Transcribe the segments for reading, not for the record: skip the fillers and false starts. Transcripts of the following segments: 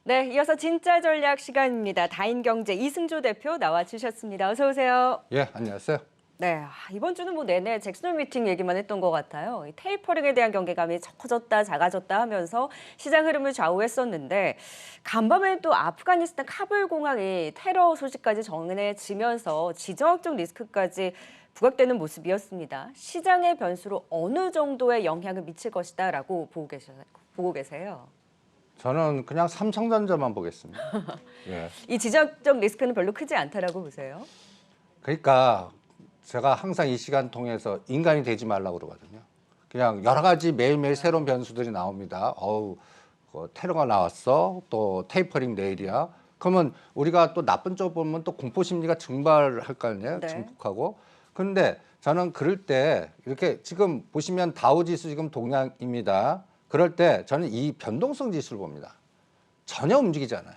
네, 이어서 진짜 전략 시간입니다. 다인경제 이승조 대표 나와주셨습니다. 어서 오세요. 예, 안녕하세요. 네, 이번 주는 뭐 내내 잭슨 미팅 얘기만 했던 것 같아요. 이 테이퍼링에 대한 경계감이 커졌다 작아졌다 하면서 시장 흐름을 좌우했었는데 간밤에 또 아프가니스탄 카불 공항이 테러 소식까지 전해지면서 지정학적 리스크까지 부각되는 모습이었습니다. 시장의 변수로 어느 정도의 영향을 미칠 것이다라고 보고 계세요. 저는 그냥 삼성전자만 보겠습니다. 예. 이 지정학적 리스크는 별로 크지 않다라고 보세요? 그러니까 제가 항상 이 시간 통해서 인간이 되지 말라고 그러거든요. 그냥 여러 가지 매일매일 새로운 변수들이 나옵니다. 테러가 나왔어. 또 테이퍼링 내일이야. 그러면 우리가 또 나쁜 쪽 보면 또 공포 심리가 증발할 거 아니에요? 네. 증폭하고. 그런데 저는 그럴 때 이렇게 지금 보시면 다우지수 지금 동향입니다. 그럴 때 저는 이 변동성 지수를 봅니다. 전혀 움직이잖아요.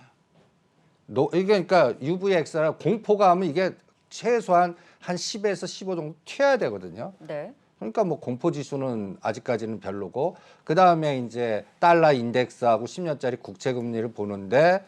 이게 그러니까 UVX라 공포감은 이게 최소한 한 10에서 15 정도 튀어야 되거든요. 네. 그러니까 뭐 공포 지수는 아직까지는 별로고, 그다음에 이제 달러 인덱스하고 10년짜리 국채 금리를 보는데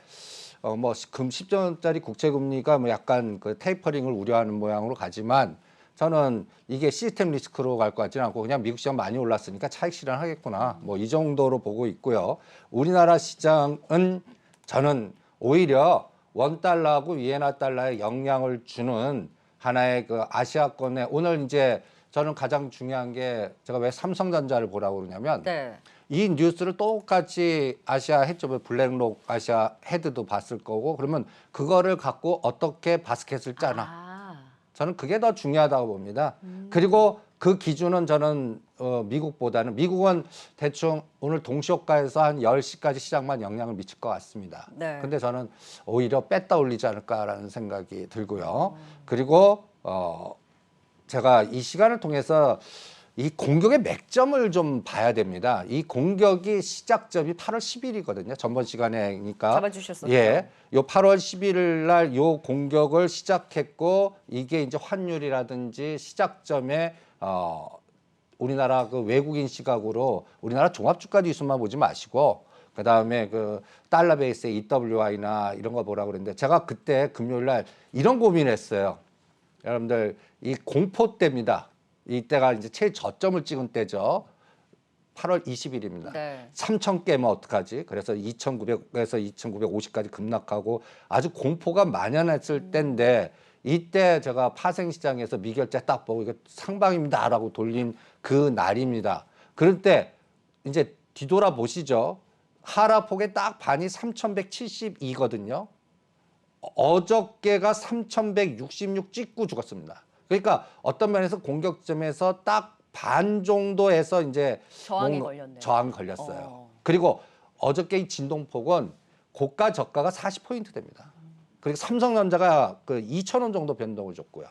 뭐 10년짜리 국채 금리가 뭐 약간 그 테이퍼링을 우려하는 모양으로 가지만, 저는 이게 시스템 리스크로 갈 것 같지는 않고 그냥 미국 시장 많이 올랐으니까 차익 실현하겠구나, 뭐 이 정도로 보고 있고요. 우리나라 시장은 저는 오히려 원달러하고 위엔화 달러에 영향을 주는 하나의 그 아시아권의, 오늘 이제 저는 가장 중요한 게, 제가 왜 삼성전자를 보라고 그러냐면 네. 이 뉴스를 똑같이 아시아 헤드죠, 블랙록 아시아 헤드도 봤을 거고, 그러면 그거를 갖고 어떻게 바스켓을 짜나, 저는 그게 더 중요하다고 봅니다. 그리고 그 기준은 저는 미국보다는, 미국은 대충 오늘 동시효과에서 한 10시까지 시장만 영향을 미칠 것 같습니다. 네. 근데 저는 오히려 뺐다 올리지 않을까라는 생각이 들고요. 그리고 제가 이 시간을 통해서 이 공격의 맥점을 좀 봐야 됩니다. 이 공격이 시작점이 8월 10일이거든요. 전번 시간에니까. 잡아주셨었죠. 예. 요 8월 11일 날 요 공격을 시작했고, 이게 이제 환율이라든지 시작점에 우리나라 그 외국인 시각으로 우리나라 종합주가 지수만 보지 마시고, 그다음에 그 달러 베이스의 EWI나 이런 거 보라고 그랬는데, 제가 그때 금요일 날 이런 고민했어요. 여러분들, 이 공포 때입니다. 이때가 이제 최저점을 찍은 때죠. 8월 20일입니다. 네. 3,000 깨면 어떡하지? 그래서 2,900에서 2,950까지 급락하고 아주 공포가 만연했을 때인데, 이때 제가 파생시장에서 미결제 딱 보고 이거 상방입니다라고 돌린 그 날입니다. 그럴 때 이제 뒤돌아 보시죠. 하락폭의 딱 반이 3,172거든요. 어저께가 3,166 찍고 죽었습니다. 그러니까 어떤 면에서 공격점에서 딱 반 정도에서 이제 저항이 걸렸네요. 저항이 걸렸어요. 그리고 어저께 이 진동폭은 고가 저가가 40포인트 됩니다. 그리고 삼성전자가 그 2,000원 정도 변동을 줬고요.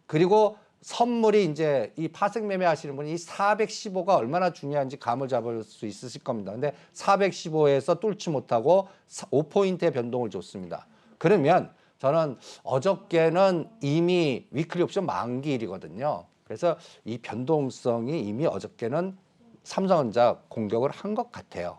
그리고 선물이 이제 이 파생 매매 하시는 분이 이 415가 얼마나 중요한지 감을 잡을 수 있으실 겁니다. 근데 415에서 뚫지 못하고 5포인트의 변동을 줬습니다. 그러면 저는 어저께는 이미 위클리 옵션 만기일이거든요. 그래서 이 변동성이 이미 어저께는 삼성전자 공격을 한 것 같아요.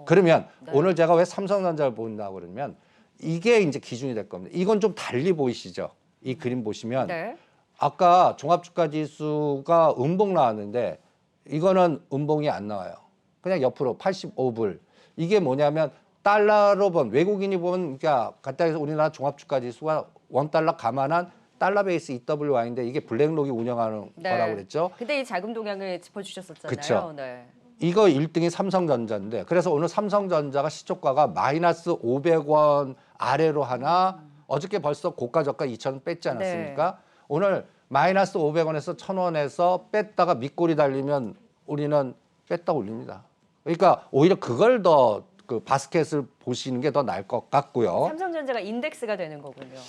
그러면 네. 오늘 제가 왜 삼성전자를 본다고 그러면 이게 이제 기준이 될 겁니다. 이건 좀 달리 보이시죠? 이 그림 보시면 네. 아까 종합주가지수가 음봉 나왔는데 이거는 음봉이 안 나와요. 그냥 옆으로 85불. 이게 뭐냐면 달러로 본, 외국인이 본, 그러니까 갖다 해서 우리나라 종합주가지수가 원달러 감안한 달러 베이스 EWI인데, 이게 블랙록이 운영하는 네. 거라고 그랬죠. 근데 이 자금 동향을 짚어주셨었잖아요. 그쵸. 네. 이거 1등이 삼성전자인데, 그래서 오늘 삼성전자가 시초가가 마이너스 500원 아래로 하나, 어저께 벌써 고가 저가 2,000원 뺐지 않았습니까? 네. 오늘 마이너스 500원에서 1,000원에서 뺐다가 밑골이 달리면 우리는 뺐다 올립니다. 그러니까 오히려 그걸 더 그 바스켓을 보시는 게 더 나을 것 같고요. 삼성전자가 인덱스가 되는 거군요.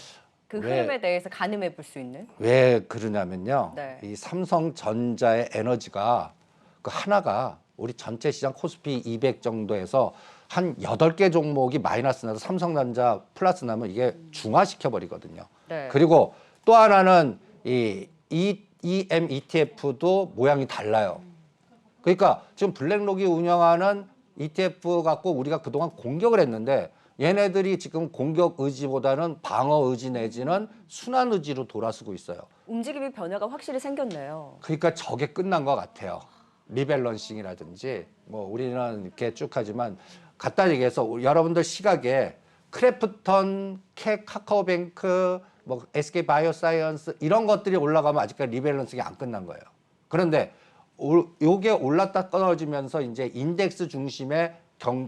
그 왜? 흐름에 대해서 가늠해 볼 수 있는. 왜 그러냐면요. 네. 이 삼성전자의 에너지가 그 하나가 우리 전체 시장 코스피 200 정도에서 한 8개 종목이 마이너스 나서 삼성전자 플러스 나면 이게 중화시켜 버리거든요. 네. 그리고 또 하나는 이 EM ETF도 모양이 달라요. 그러니까 지금 블랙록이 운영하는 ETF 갖고 우리가 그동안 공격을 했는데, 얘네들이 지금 공격 의지보다는 방어 의지 내지는 순환 의지로 돌아서고 있어요. 움직임의 변화가 확실히 생겼네요. 그러니까 저게 끝난 것 같아요. 리밸런싱이라든지 뭐 우리는 이렇게 쭉 하지만 간단히 얘기해서 여러분들 시각에 크래프톤, 카카오뱅크, 뭐 SK 바이오사이언스 이런 것들이 올라가면 아직까지 리밸런싱이 안 끝난 거예요. 그런데 요게 올랐다 끊어지면서 이제 인덱스 중심의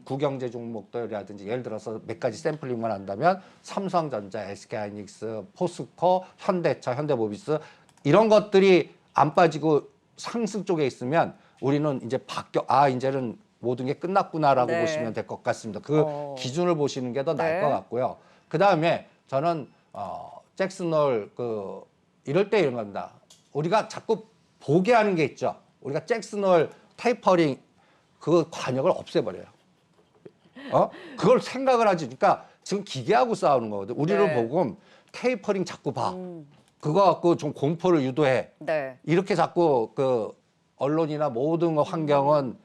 구경제 종목들이라든지 예를 들어서 몇 가지 샘플링만 한다면 삼성전자, SK하이닉스, 포스코, 현대차, 현대모비스 이런 것들이 안 빠지고 상승 쪽에 있으면 우리는 이제 이제는 모든 게 끝났구나라고 네. 보시면 될 것 같습니다. 그 기준을 보시는 게 더 나을 것 같고요. 그 다음에 저는 잭슨홀 이럴 때 이런 겁니다. 우리가 자꾸 보게 하는 게 있죠. 우리가 잭슨홀 테이퍼링 그 관역을 없애버려요. 그걸 생각을 하지. 그러니까 지금 기계하고 싸우는 거거든. 우리를 네. 보고 테이퍼링 자꾸 봐. 그거 갖고 좀 공포를 유도해. 네. 이렇게 자꾸 그 언론이나 모든 환경은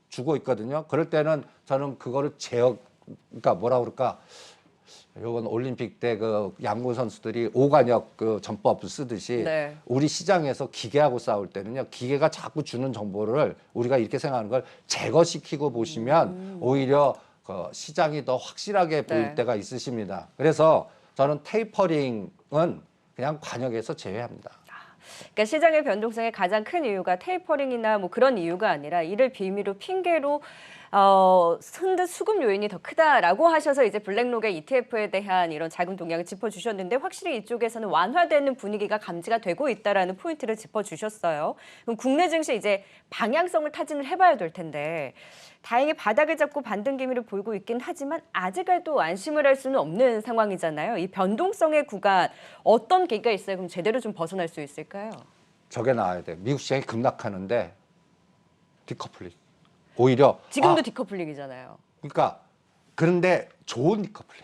주고 있거든요. 그럴 때는 저는 그거를 그러니까 뭐라 그럴까. 요번 올림픽 때 그 양궁 선수들이 오관역 그 전법을 쓰듯이 네. 우리 시장에서 기계하고 싸울 때는요. 기계가 자꾸 주는 정보를 우리가 이렇게 생각하는 걸 제거시키고 보시면 오히려 그 시장이 더 확실하게 보일 네. 때가 있으십니다. 그래서 저는 테이퍼링은 그냥 관역에서 제외합니다. 그러니까 시장의 변동성의 가장 큰 이유가 테이퍼링이나 뭐 그런 이유가 아니라 이를 빌미로 핑계로 흔드 수급 요인이 더 크다라고 하셔서 이제 블랙록의 ETF에 대한 이런 자금 동향을 짚어주셨는데 확실히 이쪽에서는 완화되는 분위기가 감지가 되고 있다라는 포인트를 짚어주셨어요. 그럼 국내 증시 이제 방향성을 타진을 해봐야 될 텐데 다행히 바닥을 잡고 반등 기미를 보이고 있긴 하지만 아직까지도 안심을 할 수는 없는 상황이잖아요. 이 변동성의 구간 어떤 계기가 있어요? 그럼 제대로 좀 벗어날 수 있을까요? 저게 나와야 돼요. 미국 시장이 급락하는데 디커플링. 오히려 지금도 디커플링이잖아요. 그러니까 그런데 좋은 디커플링.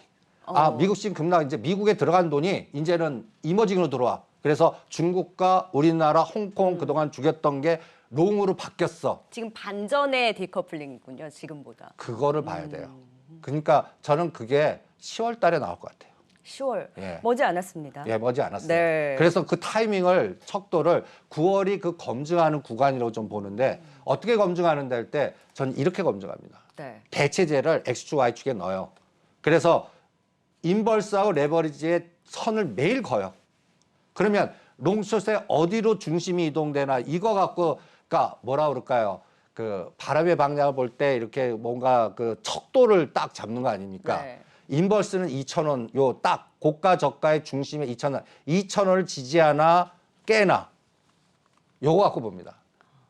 미국 시장 급락 이제 미국에 들어간 돈이 이제는 이머징으로 들어와. 그래서 중국과 우리나라, 홍콩 그동안 죽였던 게 롱으로 바뀌었어. 지금 반전의 디커플링이군요. 지금보다. 그거를 봐야 돼요. 그러니까 저는 그게 10월 달에 나올 것 같아요. 10월 예. 머지 않았습니다. 예, 머지 않았어요. 네. 그래서 그 타이밍을 척도를 9월이 그 검증하는 구간이라고 좀 보는데 어떻게 검증하는데 할 때 전 이렇게 검증합니다. 네. 대체제를 X축, Y축에 넣어요. 그래서 인버스하고 레버리지의 선을 매일 그어요. 그러면 롱숏에 어디로 중심이 이동되나 이거 갖고 그러니까 뭐라 그럴까요? 그 바람의 방향을 볼 때 이렇게 뭔가 그 척도를 딱 잡는 거 아닙니까? 네. 인버스는 2,000원 요 딱 고가 저가의 중심에 2,000원. 2,000원을 지지하나 깨나 요거 갖고 봅니다.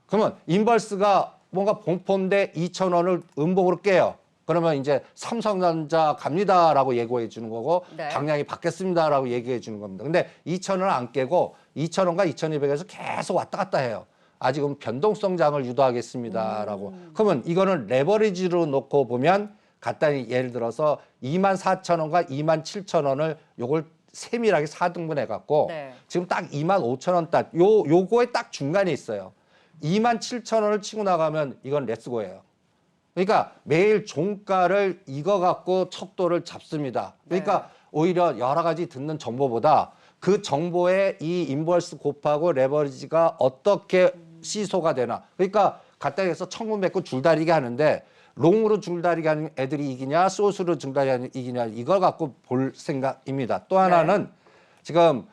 그러면 인버스가 뭔가 봉포인데 2,000원을 음봉으로 깨요. 그러면 이제 삼성전자 갑니다라고 예고해 주는 거고 네. 방향이 바뀌었습니다라고 얘기해 주는 겁니다. 근데 2,000원을 안 깨고 2,000원과 2,200에서 계속 왔다 갔다 해요. 아직은 변동성장을 유도하겠습니다라고. 그러면 이거는 레버리지로 놓고 보면 간단히 예를 들어서 24,000원과 27,000원을 요걸 세밀하게 4등분해 갖고 네. 지금 딱 25,000원 딱 요거에 딱 중간에 있어요. 27,000원을 치고 나가면 이건 렛츠고예요. 그러니까 매일 종가를 이거 갖고 척도를 잡습니다. 그러니까 오히려 여러 가지 듣는 정보보다 그 정보에 이 인버스 곱하고 레버리지가 어떻게 시소가 되나. 그러니까 간단히 해서 천문 맺고 줄다리기 하는데 롱으로 줄다리기 하는 애들이 이기냐 숏으로 줄다리기 하는 이기냐 이걸 갖고 볼 생각입니다. 또 하나는 지금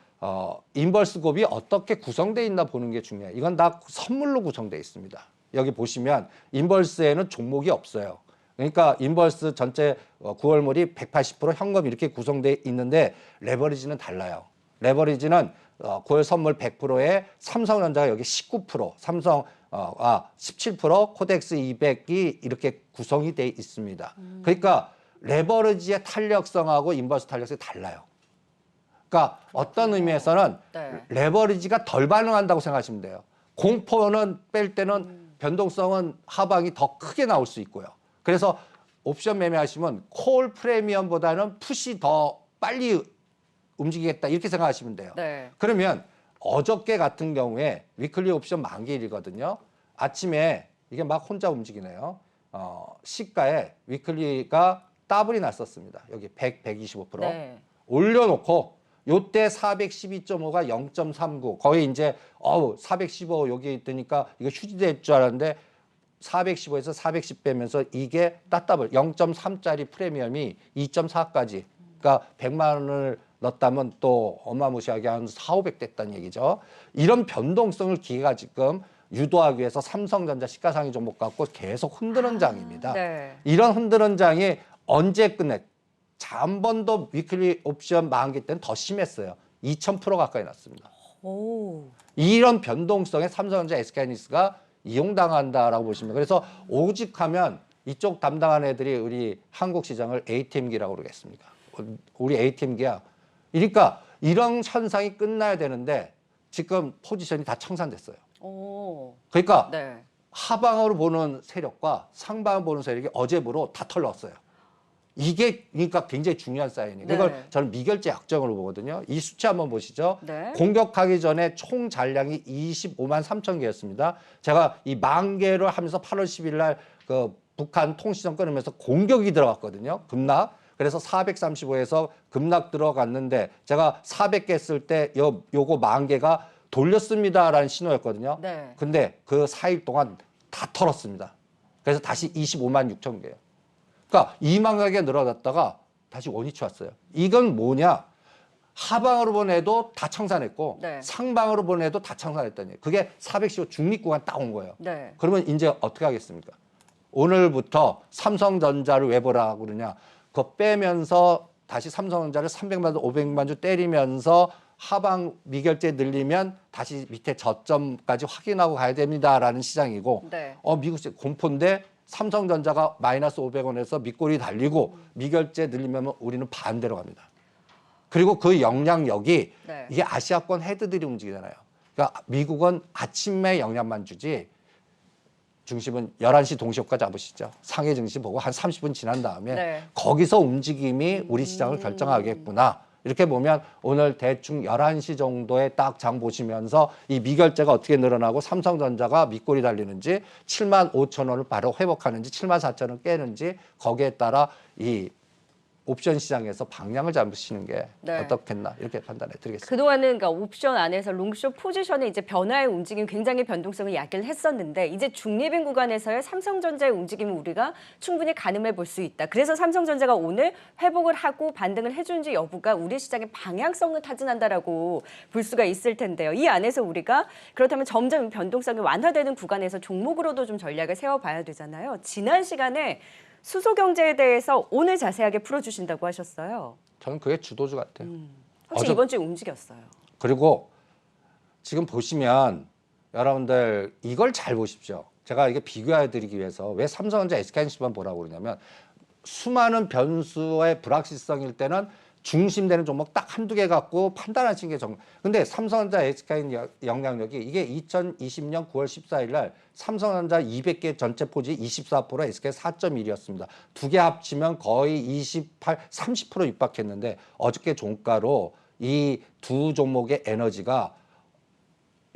인버스 곱이 어떻게 구성되어 있나 보는 게 중요해요. 이건 다 선물로 구성되어 있습니다. 여기 보시면 인버스에는 종목이 없어요. 그러니까 인버스 전체 9월물이 180% 현금 이렇게 구성되어 있는데 레버리지는 달라요. 레버리지는 9월 선물 100%에 삼성전자가 여기 19%, 삼성 17%, 코덱스 200이 이렇게 구성이 돼 있습니다. 그러니까 레버리지의 탄력성하고 인버스 탄력성이 달라요. 그러니까 어떤 의미에서는 네. 레버리지가 덜 반응한다고 생각하시면 돼요. 공포는 뺄 때는 변동성은 하방이 더 크게 나올 수 있고요. 그래서 옵션 매매하시면 콜 프리미엄보다는 풋이 더 빨리 움직이겠다 이렇게 생각하시면 돼요. 네. 그러면 어저께 같은 경우에 위클리 옵션 만기일이거든요. 아침에 이게 막 혼자 움직이네요. 시가에 위클리가 더블이 났었습니다. 여기 100, 125%. 네. 올려놓고 요때 412.5가 0.39 거의 이제 415 여기 있으니까 이거 휴지될 줄 알았는데 415에서 410 빼면서 이게 따따블 0.3짜리 프리미엄이 2.4까지 그러니까 100만 원을 넣었다면 또 어마무시하게 한 4, 500 됐다는 얘기죠. 이런 변동성을 기계가 지금 유도하기 위해서 삼성전자 시가상위 종목 갖고 계속 흔드는 장입니다. 네. 이런 흔드는 장이 언제 끝내? 한 번 더 위클리 옵션 만기 때는 더 심했어요. 2000% 가까이 났습니다. 오. 이런 변동성에 삼성전자 SK하이닉스가 이용당한다라고 보시면 그래서 오직하면 이쪽 담당하는 애들이 우리 한국 시장을 ATM기라고 그러겠습니까? 우리 ATM기야. 그러니까 이런 현상이 끝나야 되는데 지금 포지션이 다 청산됐어요. 오. 그러니까 네. 하방으로 보는 세력과 상방으로 보는 세력이 어제부로 다 털렸어요. 이게 그러니까 굉장히 중요한 사인이에요. 네. 이걸 저는 미결제 약정으로 보거든요. 이 수치 한번 보시죠. 네. 공격하기 전에 총 잔량이 25만 3천 개였습니다. 제가 이 10,000개를 하면서 8월 10일 날 그 북한 통신선 끊으면서 공격이 들어갔거든요. 급락. 그래서 435에서 급락 들어갔는데 제가 400개 쓸 때 요거 10,000개가 돌렸습니다라는 신호였거든요. 네. 근데 그 4일 동안 다 털었습니다. 그래서 다시 25만 6천 개예요. 그러니까 2만 가게 늘어났다가 다시 원위치 왔어요. 이건 뭐냐? 하방으로 보내도 다 청산했고 네. 상방으로 보내도 다 청산했더니 그게 415 중립구간 딱 온 거예요. 네. 그러면 이제 어떻게 하겠습니까? 오늘부터 삼성전자를 왜 보라고 그러냐? 그거 빼면서 다시 삼성전자를 300만 주, 500만 주 때리면서 하방 미결제 늘리면 다시 밑에 저점까지 확인하고 가야 됩니다라는 시장이고 네. 미국 시장 공포인데 삼성전자가 마이너스 500원에서 밑골이 달리고 미결제 늘리면 우리는 반대로 갑니다. 그리고 그 영향력이 네. 이게 아시아권 헤드들이 움직이잖아요. 그러니까 미국은 아침에 영향만 주지 중심은 11시 동시효과 잡으시죠. 상해 증시 보고 한 30분 지난 다음에 네. 거기서 움직임이 우리 시장을 결정하겠구나. 이렇게 보면 오늘 대충 11시 정도에 딱 장 보시면서 이 미결제가 어떻게 늘어나고 삼성전자가 밑골이 달리는지 7만 5천 원을 바로 회복하는지 7만 4천 원을 깨는지 거기에 따라 이 옵션 시장에서 방향을 잡으시는 게 네. 어떻겠나 이렇게 판단해 드리겠습니다. 그동안은 그러니까 옵션 안에서 롱숏 포지션의 이제 변화의 움직임 굉장히 변동성을 야기를 했었는데 이제 중립인 구간에서의 삼성전자의 움직임을 우리가 충분히 가늠해 볼 수 있다. 그래서 삼성전자가 오늘 회복을 하고 반등을 해주는지 여부가 우리 시장의 방향성을 타진한다라고 볼 수가 있을 텐데요. 이 안에서 우리가 그렇다면 점점 변동성이 완화되는 구간에서 종목으로도 좀 전략을 세워봐야 되잖아요. 지난 시간에 수소 경제에 대해서 오늘 자세하게 풀어주신다고 하셨어요. 저는 그게 주도주 같아요. 확실히 이번 주에 움직였어요. 그리고 지금 보시면 여러분들 이걸 잘 보십시오. 제가 이게 비교해 드리기 위해서 왜 삼성전자 SK하이닉스만 보라고 그러냐면 수많은 변수의 불확실성일 때는 중심되는 종목 딱 한두 개 갖고 판단하시는 게 정말. 근데 삼성전자 SK하이닉스 영향력이 이게 2020년 9월 14일 날 삼성전자 200개 전체 포지 24%, SK 4.1이었습니다. 두 개 합치면 거의 28, 30% 육박했는데 어저께 종가로 이 두 종목의 에너지가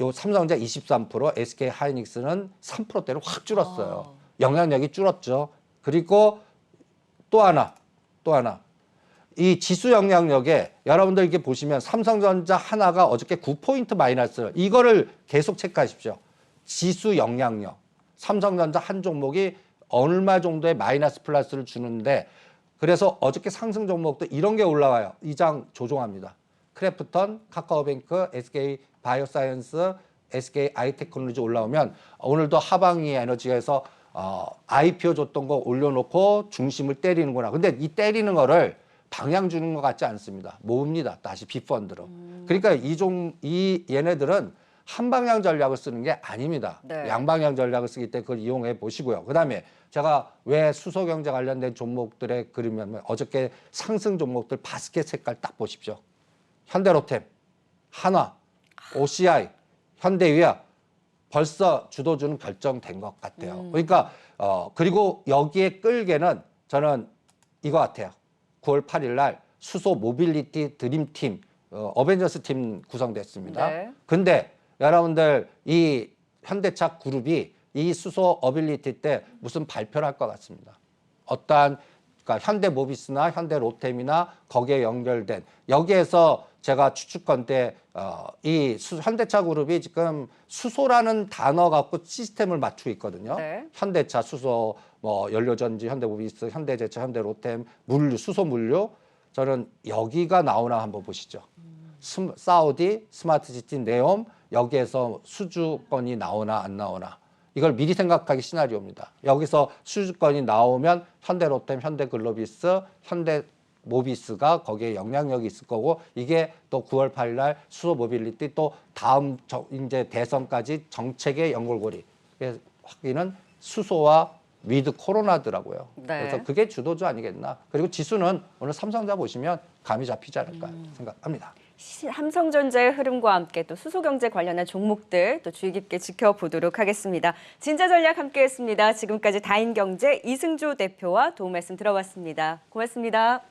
요 삼성전자 23%, SK 하이닉스는 3%대로 확 줄었어요. 영향력이 줄었죠. 그리고 또 하나. 이 지수 영향력에 여러분들 이렇게 보시면 삼성전자 하나가 어저께 9포인트 마이너스 이거를 계속 체크하십시오. 지수 영향력. 삼성전자 한 종목이 얼마 정도의 마이너스 플러스를 주는데 그래서 어저께 상승 종목도 이런 게 올라와요. 이 장 조종합니다. 크래프톤, 카카오뱅크, SK 바이오사이언스, SK 아이테크놀로지 올라오면 오늘도 하방이 에너지에서 IPO 줬던 거 올려놓고 중심을 때리는구나. 근데 이 때리는 거를 방향 주는 것 같지 않습니다. 모읍니다. 다시 빅펀드로. 그러니까 이 얘네들은 한 방향 전략을 쓰는 게 아닙니다. 네. 양방향 전략을 쓰기 때문에 그걸 이용해 보시고요. 그다음에 제가 왜 수소 경제 관련된 종목들에 그리면 어저께 상승 종목들 바스켓 색깔 딱 보십시오. 현대로템, 한화, OCI, 현대위아 벌써 주도주는 결정된 것 같아요. 그러니까 그리고 여기에 끌게는 저는 이거 같아요. 9월 8일 날 수소 모빌리티 드림팀 어벤져스 팀 구성됐습니다. 네. 근데 여러분들 이 현대차 그룹이 이 수소 어빌리티 때 무슨 발표를 할 것 같습니다. 어떠한 그러니까 현대모비스나 현대로템이나 거기에 연결된 여기에서 제가 추측컨 때 이 현대차 그룹이 지금 수소라는 단어 갖고 시스템을 맞추고 있거든요. 네. 현대차, 수소, 뭐 연료전지, 현대모비스, 현대제차, 현대로템, 물류, 수소 물류. 저는 여기가 나오나 한번 보시죠. 사우디, 스마트시티, 네옴 여기에서 수주권이 나오나 안 나오나. 이걸 미리 생각하기 시나리오입니다. 여기서 수주권이 나오면 현대로템, 현대글로비스, 현대모비스가 거기에 영향력이 있을 거고 이게 또 9월 8일 날 수소 모빌리티 또 다음 이제 대선까지 정책의 연골고리. 확인은 수소와 위드 코로나더라고요. 네. 그래서 그게 주도주 아니겠나. 그리고 지수는 오늘 삼성전자 보시면 감이 잡히지 않을까 생각합니다. 삼성전자의 흐름과 함께 또 수소경제 관련한 종목들 또 주의 깊게 지켜보도록 하겠습니다. 진짜전략 함께했습니다. 지금까지 다인경제 이승조 대표와 도움 말씀 들어봤습니다. 고맙습니다.